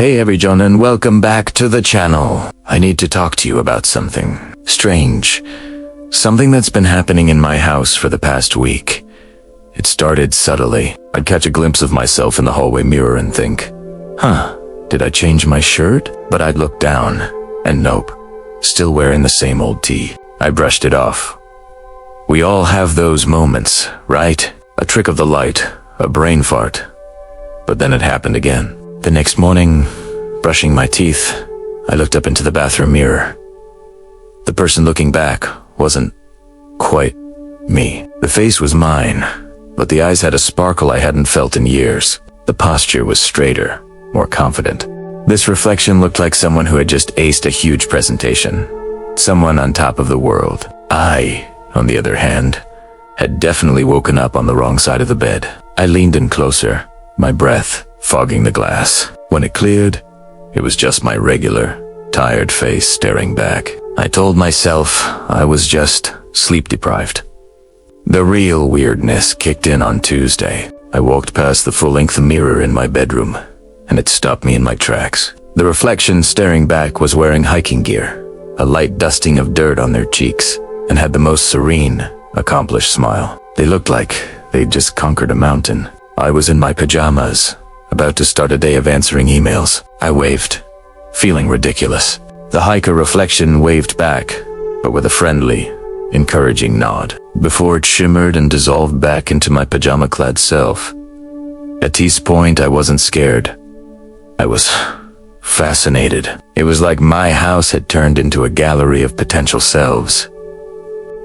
Hey everyone, and welcome back to the channel. I need to talk to you about something strange. Something that's been happening in my house for the past week. It started subtly. I'd catch a glimpse of myself in the hallway mirror and think, did I change my shirt? But I'd look down, and nope, still wearing the same old tee. I brushed it off. We all have those moments, right? A trick of the light, a brain fart. But then it happened again. The next morning, brushing my teeth, I looked up into the bathroom mirror. The person looking back wasn't quite me. The face was mine, but the eyes had a sparkle I hadn't felt in years. The posture was straighter, more confident. This reflection looked like someone who had just aced a huge presentation. Someone on top of the world. I, on the other hand, had definitely woken up on the wrong side of the bed. I leaned in closer, my breath fogging the glass. When it cleared, it was just my regular, tired face staring back. I told myself I was just sleep-deprived. The real weirdness kicked in on Tuesday. I walked past the full-length mirror in my bedroom, and it stopped me in my tracks. The reflection staring back was wearing hiking gear, a light dusting of dirt on their cheeks, and had the most serene, accomplished smile. They looked like they'd just conquered a mountain. I was in my pajamas, about to start a day of answering emails. I waved, feeling ridiculous. The hiker reflection waved back, but with a friendly, encouraging nod, before it shimmered and dissolved back into my pajama-clad self. At this point, I wasn't scared. I was fascinated. It was like my house had turned into a gallery of potential selves.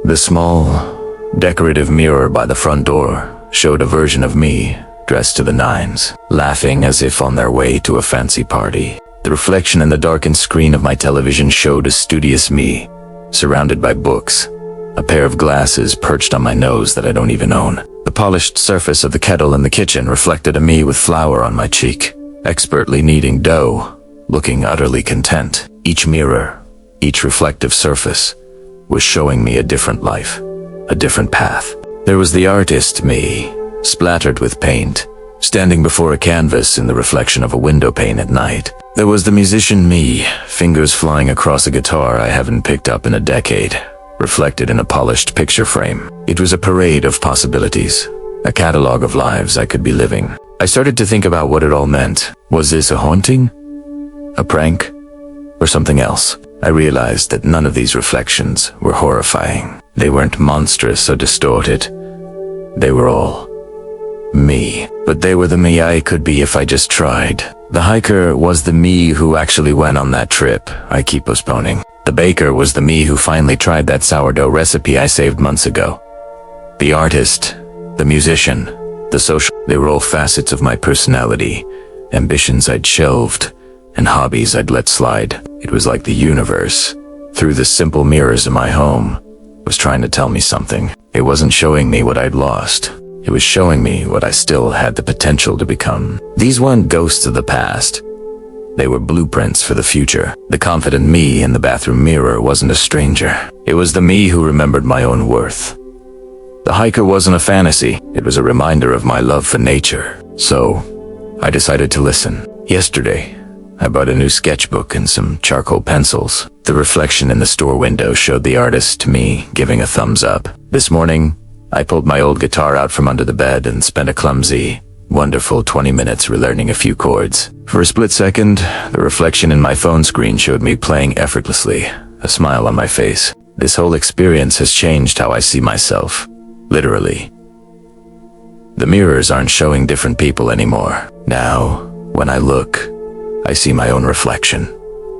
The small, decorative mirror by the front door showed a version of me, dressed to the nines, laughing as if on their way to a fancy party. The reflection in the darkened screen of my television showed a studious me, surrounded by books, a pair of glasses perched on my nose that I don't even own. The polished surface of the kettle in the kitchen reflected a me with flour on my cheek, expertly kneading dough, looking utterly content. Each mirror, each reflective surface, was showing me a different life, a different path. There was the artist me, splattered with paint, standing before a canvas in the reflection of a window pane at night. There was the musician me, fingers flying across a guitar I haven't picked up in a decade, reflected in a polished picture frame. It was a parade of possibilities, a catalog of lives I could be living. I started to think about what it all meant. Was this a haunting? A prank? Or something else? I realized that none of these reflections were horrifying. They weren't monstrous or distorted. They were all me. But they were the me I could be if I just tried. The hiker was the me who actually went on that trip I keep postponing. The baker was the me who finally tried that sourdough recipe I saved months ago. The artist, the musician, the social, they were all facets of my personality, ambitions I'd shelved, and hobbies I'd let slide. It was like the universe, through the simple mirrors in my home, was trying to tell me something. It wasn't showing me what I'd lost. It was showing me what I still had the potential to become. These weren't ghosts of the past. They were blueprints for the future. The confident me in the bathroom mirror wasn't a stranger. It was the me who remembered my own worth. The hiker wasn't a fantasy. It was a reminder of my love for nature. So, I decided to listen. Yesterday, I bought a new sketchbook and some charcoal pencils. The reflection in the store window showed the artist to me giving a thumbs up. This morning, I pulled my old guitar out from under the bed and spent a clumsy, wonderful 20 minutes relearning a few chords. For a split second, the reflection in my phone screen showed me playing effortlessly, a smile on my face. This whole experience has changed how I see myself, literally. The mirrors aren't showing different people anymore. Now, when I look, I see my own reflection,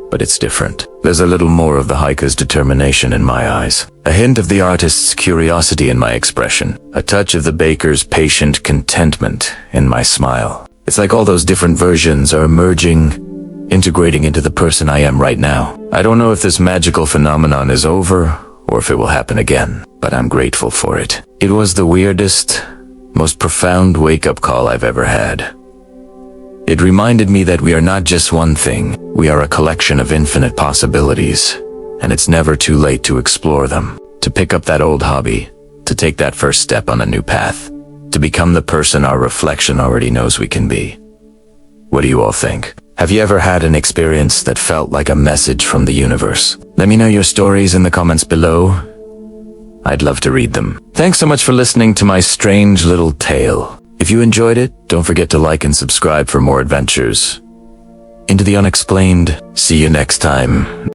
but it's different. There's a little more of the hiker's determination in my eyes, a hint of the artist's curiosity in my expression, a touch of the baker's patient contentment in my smile. It's like all those different versions are merging, integrating into the person I am right now. I don't know if this magical phenomenon is over or if it will happen again, but I'm grateful for it. It was the weirdest, most profound wake-up call I've ever had. It reminded me that we are not just one thing, we are a collection of infinite possibilities, and it's never too late to explore them, to pick up that old hobby, to take that first step on a new path, to become the person our reflection already knows we can be. What do you all think? Have you ever had an experience that felt like a message from the universe? Let me know your stories in the comments below. I'd love to read them. Thanks so much for listening to my strange little tale. If you enjoyed it, don't forget to like and subscribe for more adventures into the unexplained. See you next time.